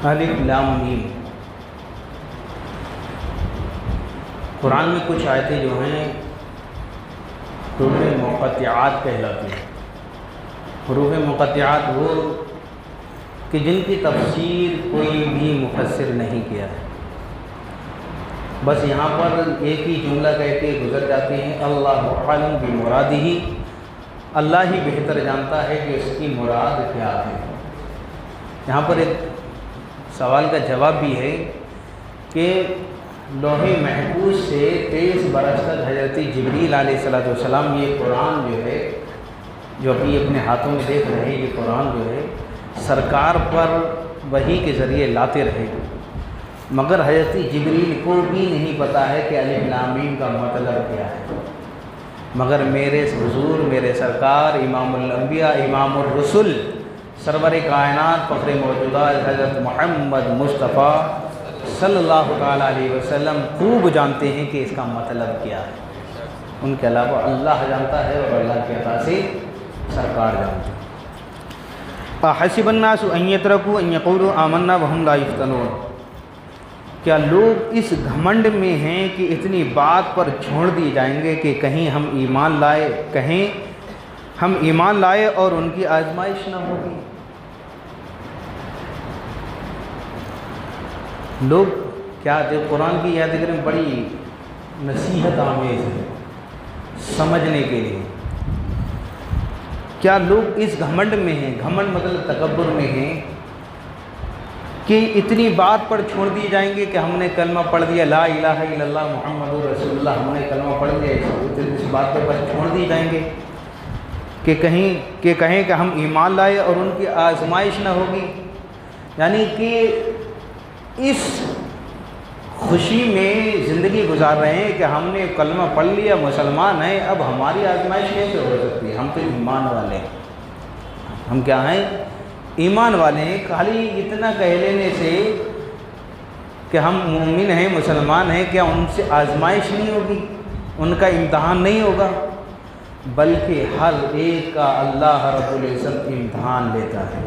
अलिफ लाम मीम। कुरान में कुछ आयतें जो हैं हुरूफ़ मुक़त्तिआत कहलाती हैं। हुरूफ़ मुक़त्तिआत वो कि जिनकी तफसीर कोई भी मुफस्सिर नहीं किया है, बस यहाँ पर एक ही जुमला कह के गुज़र जाते हैं, अल्लाहु आलम बिमुरादिही, अल्लाह ही बेहतर जानता है कि उसकी मुराद क्या है। यहाँ पर एक सवाल का जवाब भी है कि लौहे महफूज से 23 बरस तक हज़रत जिब्रील अलैहिस्सलाम ये कुरान जो है, जो अभी अपने हाथों में देख रहे हैं, ये कुरान जो है सरकार पर वही के ज़रिए लाते रहे, मगर हज़रत जिब्रील को भी नहीं पता है कि अलिफ लाम मीम का मतलब क्या है। मगर मेरे हुज़ूर, मेरे सरकार, इमामुल अंबिया, इमामुर रसूल, सरवर कायनात, फ़ख्र मौजूदात हज़रत मोहम्मद मुस्तफ़ा सल्लल्लाहु तआला अलैहि वसल्लम खूब जानते हैं कि इसका मतलब क्या है। उनके अलावा अल्लाह जानता है और अल्लाह की अता से सरकार जानते हैं। हसिबन्नासु अन यतरकू अन यक़ूलू आमन्ना वहुम ला युफ्तनून। क्या लोग इस घमंड में हैं कि इतनी बात पर छोड़ दिए जाएंगे कि कहीं हम ईमान लाए, कहें हम ईमान लाए और उनकी आजमाइश न होगी। लोग क्या, जब कुरान की याद करें बड़ी नसीहत आमेज़ है समझने के लिए। क्या लोग इस घमंड में हैं, घमंड मतलब तकब्बुर में हैं, कि इतनी बात पर छोड़ दिए जाएंगे कि हमने कलमा पढ़ दिया, ला इलाहा इल्लल्लाह मुहम्मदुर रसूलुल्लाह, हमने कलमा पढ़ दिया, इस बात पर बस छोड़ दिए जाएंगे कि कहें कि हम ईमान लाए और उनकी आजमाइश न होगी। यानी कि इस खुशी में ज़िंदगी गुजार रहे हैं कि हमने कलमा पढ़ लिया, मुसलमान हैं, अब हमारी आजमाइश कैसे हो सकती है, हम तो ईमान वाले हैं। हम क्या हैं? ईमान वाले हैं। खाली इतना कह लेने से कि हम मोमिन हैं, मुसलमान हैं, क्या उनसे आजमाइश नहीं होगी, उनका इम्तहान नहीं होगा? बल्कि हर एक का अल्लाह रब्बुल इज़्ज़त इम्तहान लेता है,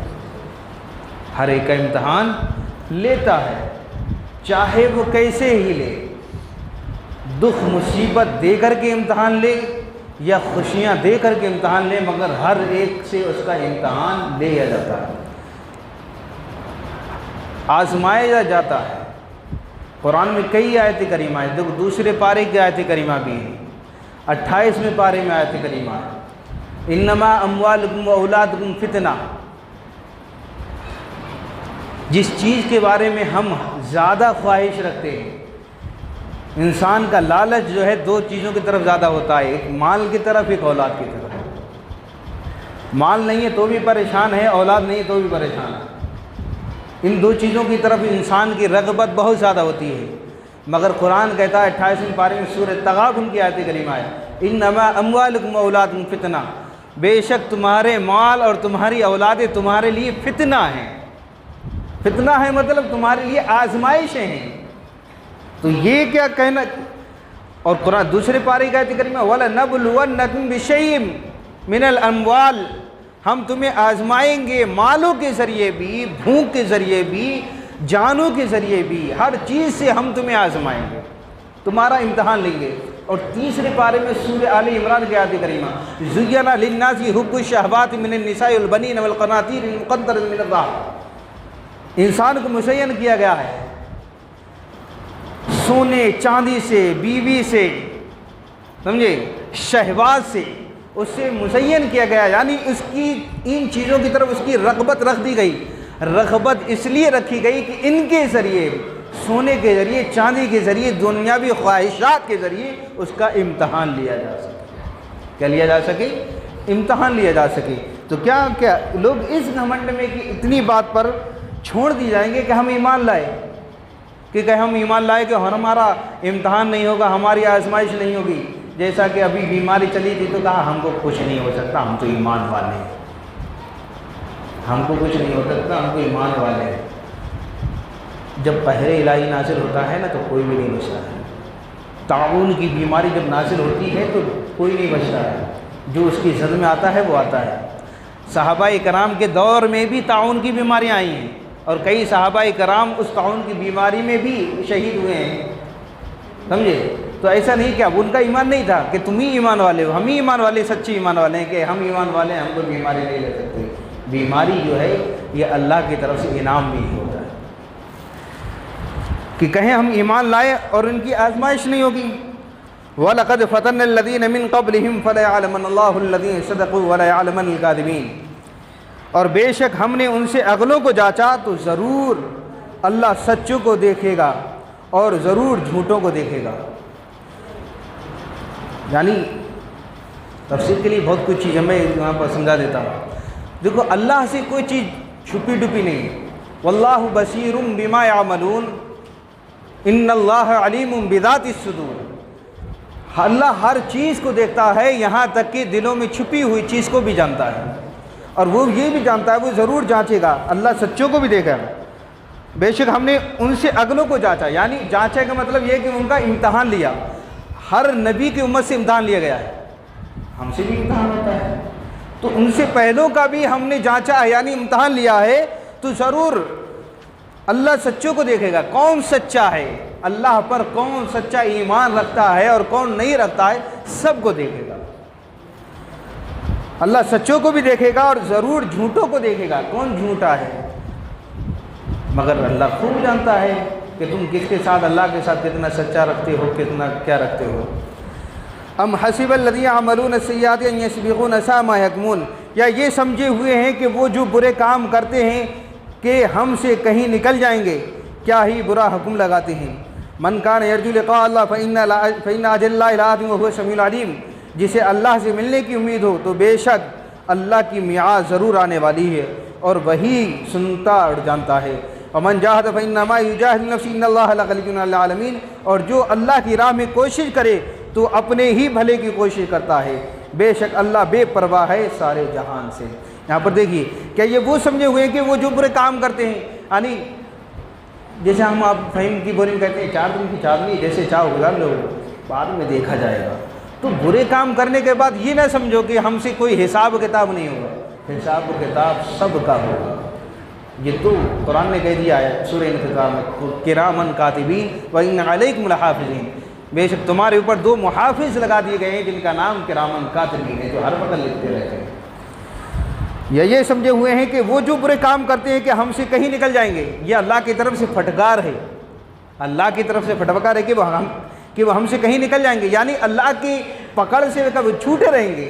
हर एक का इम्तहान लेता है, चाहे वो कैसे ही ले, दुख मुसीबत दे कर के इम्तहान ले या खुशियाँ दे कर के इम्तहान ले, मगर हर एक से उसका इम्तहान लिया जाता है, आजमाया जाता है। कुरान में कई आयत करीमा है, देखो दूसरे पारे की आयत करीमा भी है, 28वें पारे में आयत करीमा है, इन्नमा अम्वालुकुम व औलादुकुम फितना। जिस चीज़ के बारे में हम ज़्यादा ख्वाहिश रखते हैं, इंसान का लालच जो है दो चीज़ों की तरफ ज़्यादा होता है, एक माल की तरफ, एक औलाद की तरफ। माल नहीं है तो भी परेशान है, औलाद नहीं है तो भी परेशान है। इन दो चीज़ों की तरफ इंसान की रग़बत बहुत ज़्यादा होती है। मगर कुरान कहता है 28वें पारे में सूरह तगाबुन की आयत करीमा है, इन्नमा अम्वालुकुम व औलादुकुम फितना, बेशक तुम्हारे माल और तुम्हारी औलादें तुम्हारे लिए फितना हैं। फितना है मतलब तुम्हारे लिए आजमाइशें हैं। तो ये क्या कहना। और कुरान दूसरे पारे की आयत करीमा, वला नबलुवन्नकुम बिशैइन मिनल अम्वाल, हम तुम्हें आजमाएंगे मालों के ज़रिए भी, भूख के ज़रिए भी, जानों के ज़रिए भी, हर चीज़ से हम तुम्हें आजमाएंगे, तुम्हारा इम्तहान लेंगे। और तीसरे पारे में सूरह आले इमरान की आयत करीमा, ज़ुय्यना लिन्नासी हुब्बुश शहवाति मिनन निसाइ वल बनीन वल क़नातीरिल मुक़न्तरति मिनज़ ज़हब, इंसान को मुज़य्यन किया गया है सोने चांदी से, बीवी से, समझे, शहवाज से, उससे मुज़य्यन किया गया। यानी उसकी इन चीज़ों की तरफ उसकी रग़बत रख दी गई। रग़बत इसलिए रखी गई कि इनके ज़रिए, सोने के ज़रिए, चांदी के ज़रिए, दुनियावी ख्वाहिशात के ज़रिए उसका इम्तहान लिया जा सके। क्या लिया जा सके? इम्तहान लिया जा सके। तो क्या क्या लोग इस घमंड में कि इतनी बात पर छोड़ दी जाएंगे कि हम ईमान लाए, कि हम ईमान लाए कि हमारा इम्तहान नहीं होगा, हमारी आजमाइश नहीं होगी। जैसा कि अभी बीमारी चली थी तो कहा हमको कुछ नहीं हो सकता, हम तो ईमान वाले हैं, हमको कुछ नहीं हो सकता, हम तो ईमान वाले हैं। जब पहरे इलाही नासिल होता है ना तो कोई भी नहीं बचता है। ताउन की बीमारी जब नासिल होती है तो कोई नहीं बचता है, जो उसकी जद में आता है वो आता है। सहाबा-ए-कराम के दौर में भी ताउन की बीमारियाँ आई हैं, और कई सहाबाए कराम उस ताउन की बीमारी में भी शहीद हुए हैं, समझे। तो ऐसा नहीं क्या उनका ईमान नहीं था कि तुम ही ईमान वाले हो, हम ही ईमान वाले, सच्चे ईमान वाले हैं कि हम ईमान वाले हैं, हमको बीमारी नहीं ले सकते। बीमारी जो है ये अल्लाह की तरफ से इनाम भी होता है कि कहें हम ईमान लाए और उनकी आजमाइश नहीं होगी। वलक़द फ़तन्नल्लज़ीन मिन क़ब्लिहिम फ़लयअलमन्नल्लाहुल्लज़ीन सदक़ू वलयअलमन्नल काज़िबीन। और बेशक हमने उनसे अगलों को जांचा तो ज़रूर अल्लाह सच्चों को देखेगा और ज़रूर झूठों को देखेगा। यानी तफसीर के लिए बहुत कुछ चीज़ मैं यहाँ पर समझा देता हूँ। देखो, अल्लाह से कोई चीज़ छुपी डुपी नहीं। वल्लाहु बसीरुम बिमा यामलून इन्नल्लाह अलीमुम बिज़ातिस सुदूर। अल्लाह हर चीज़ को देखता है, यहाँ तक कि दिलों में छुपी हुई चीज़ को भी जानता है, और वो ये भी जानता है, वो ज़रूर जांचेगा, अल्लाह सच्चों को भी देखेगा। बेशक हमने उनसे अगलों को जांचा, यानी जांचा का मतलब ये कि उनका इम्तहान लिया। हर नबी की उम्मत से इम्तहान लिया गया है, हमसे भी इम्तहान होता है, तो उनसे पहलों का भी हमने जांचा है, यानी इम्तहान लिया है। तो ज़रूर अल्लाह सच्चों को देखेगा। कौन सच्चा है, अल्लाह पर कौन सच्चा ईमान रखता है और कौन नहीं रखता है, सबको देखेगा। अल्लाह सच्चों को भी देखेगा और ज़रूर झूठों को देखेगा, कौन झूठा है। मगर अल्लाह खूब जानता है कि तुम किसके साथ, अल्लाह के साथ कितना सच्चा रखते हो, कितना क्या रखते हो। हम हसीबल्लज़ीना यअमलून अस्सय्याति अन यस्बिक़ूना सा मा यहकुमून। या ये समझे हुए हैं कि वो जो बुरे काम करते हैं कि हमसे कहीं निकल जाएंगे, क्या ही बुरा हुक्म लगाते हैं। मन कान यरजू लिक़ा अल्लाह फ़इन्ना अजलल्लाहि लाआतिन व हुवा समीउल अलीम। जिसे अल्लाह से मिलने की उम्मीद हो तो बेशक अल्लाह की मियाद ज़रूर आने वाली है और वही सुनता और जानता है। वमन जाहद फ़इन्नमा युजाहिदु नफ़्सी इन्नल्लाह लग़निय्युन अनिल आलमीन। और जो अल्लाह की राह में कोशिश करे तो अपने ही भले की कोशिश करता है, बेशक अल्लाह बेपरवाह है सारे जहान से। यहाँ पर देखिए, क्या ये वो समझे हुए हैं कि वो जो बुरे काम करते हैं, यानी जैसे हम आप फ़हीम की बोली में कहते हैं 4 दिन की चाँदनी जैसे चाहो गुजार लो, बाद में देखा जाएगा। तो बुरे काम करने के बाद ये ना समझो कि हमसे कोई हिसाब किताब नहीं होगा। हिसाब किताब सब का होगा। ये तो कुरान ने कह दिया है सूरह इंफ़ितार में, किरामन कातिबीन व इन्न अलैकुम लहाफ़िज़ीन। बेशक तुम्हारे ऊपर 2 मुहाफ़िज़ लगा दिए गए हैं जिनका नाम किरामन कातिबीन है, जो हर वक्त लिखते रहते हैं। या ये समझे हुए हैं कि वो जो बुरे काम करते हैं कि हमसे कहीं निकल जाएंगे, ये अल्लाह की तरफ से फटकार है। अल्लाह की तरफ से फटकार है कि वो हमसे कहीं निकल जाएंगे, यानी अल्लाह की पकड़ से कभी छूटे रहेंगे।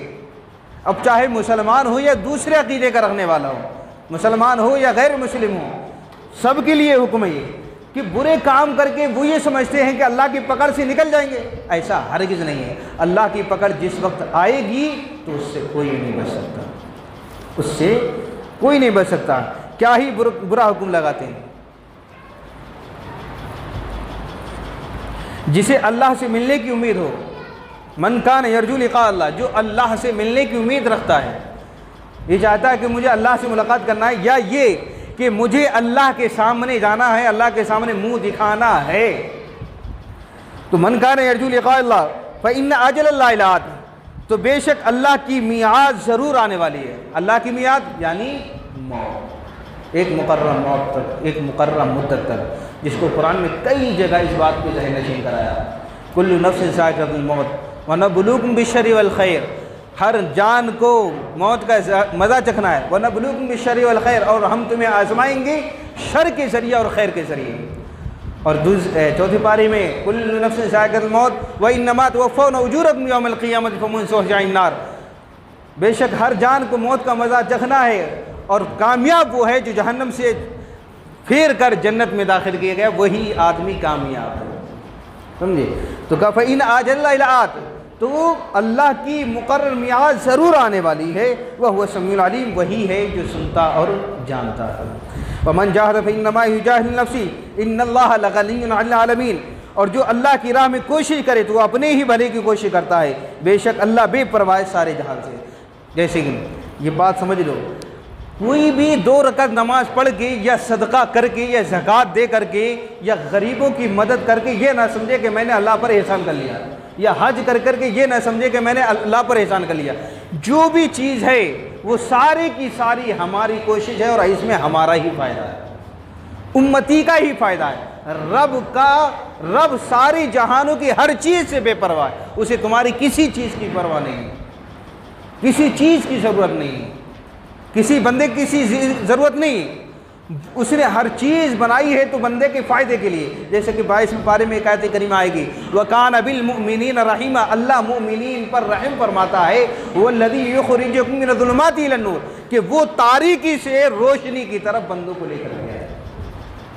अब चाहे मुसलमान हो या दूसरे अकीदे का रखने वाला हो, मुसलमान हो या गैर मुस्लिम हो, सब के लिए हुक्म है ये कि बुरे काम करके वो ये समझते हैं कि अल्लाह की पकड़ से निकल जाएंगे। ऐसा हरगिज़ नहीं है। अल्लाह की पकड़ जिस वक्त आएगी तो उससे कोई नहीं बच सकता, उससे कोई नहीं बच सकता। क्या ही बुरा हुक्म लगाते हैं। जिसे अल्लाह से मिलने की उम्मीद हो, मन कान यरजू लिक़ा अल्लाह, जो अल्लाह से मिलने की उम्मीद रखता है, ये चाहता है कि मुझे अल्लाह से मुलाकात करना है, या ये कि मुझे अल्लाह के सामने जाना है, अल्लाह के सामने मुंह दिखाना है। तो मन कान यरजू लिक़ा अल्लाह फ़इन्न अजलल्लाहि लात, तो बेशक अल्लाह की मियाद ज़रूर आने वाली है। अल्लाह की मियाद यानी मौत, एक मुकर्रर मौत तक, एक मुकर्रर मुद्दत तक, जिसको कुरान में कई जगह इस बात को ज़हन नशीन कराया। कुल्लु नफ्सिन ज़ाइक़तुल मौत व नब्लुकुम बिश्शर्रि वल खैर। हर जान को मौत का मज़ा चखना है। व नब्लुकुम बिश्शर्रि वल खैर, और हम तुम्हें आजमाएंगे शर के ज़रिए और खैर के ज़रिए। और चौथी पारी में कुल्लु नफ्सिन ज़ाइक़तुल मौत व इन्नमा तुवफ़्फ़ौना उजूरकुम यौमल क़ियामति फ़मन ज़ुहज़िहा अन्नार। बेशक हर जान को मौत का मज़ा चखना है, और कामयाब वो है जो जहन्नम से फिर कर जन्नत में दाखिल किया गया, वही आदमी कामयाब है। समझे। तो कहा फ़इन अजल्ला लात, तो अल्लाह की मुकर्रर मियाद ज़रूर आने वाली है। वह हुवा समीउल अलीम, वही है जो सुनता और जानता है। वमन जाहद फ़इन्नमा युजाहिदु नफ़्सी इन्नल्लाह लग़निय्युन अनिल आलमीन। और जो अल्लाह की राह में कोशिश करे तो वह अपने ही भले की कोशिश करता है, बेशक अल्लाह बेपरवाह सारे जहान से। जैसे कि ये बात समझ लो, कोई भी 2 रकात नमाज पढ़ के या सदका करके या ज़कात दे करके या गरीबों की मदद करके ये ना समझे कि मैंने अल्लाह पर एहसान कर लिया, या हज कर करके ये ना समझे कि मैंने अल्लाह पर एहसान कर लिया। जो भी चीज़ है वो सारी की सारी हमारी कोशिश है और इसमें हमारा ही फ़ायदा है। उम्मती का ही फ़ायदा है। रब सारी जहानों की हर चीज़ से बेपरवाह है, उसे तुम्हारी किसी चीज़ की परवाह नहीं है, किसी चीज़ की ज़रूरत नहीं है, किसी बंदे की किसी ज़रूरत नहीं है। उसने हर चीज़ बनाई है तो बंदे के फ़ायदे के लिए। जैसे कि 22वें पारे में एक आयत करीमा आएगी, वकान बिल मुमिनीन रहीमा, अल्लाह मुमिनीन पर रहम फरमाता है। वल्लज़ी युख़रिजुकुम मिन ज़ुलुमाति इलन नूर, कि वो तारीकी से रोशनी की तरफ बंदों को लेकर के आए,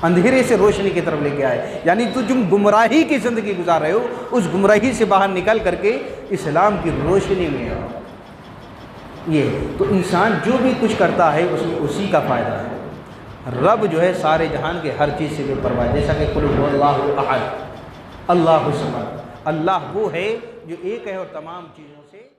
अंधेरे से रोशनी की तरफ लेके आए। यानी तो तुम गुमराही की ज़िंदगी गुजार रहे हो, उस गुमराही से बाहर निकल करके इस्लाम की रोशनी में आओ। ये तो इंसान जो भी कुछ करता है उसमें उसी का फ़ायदा है। रब जो है सारे जहान के हर चीज़ से बेपरवाह है। जैसा कि कुल हुवल्लाहु अहद, अल्लाहु समद, अल्लाह वो है जो एक है और तमाम चीज़ों से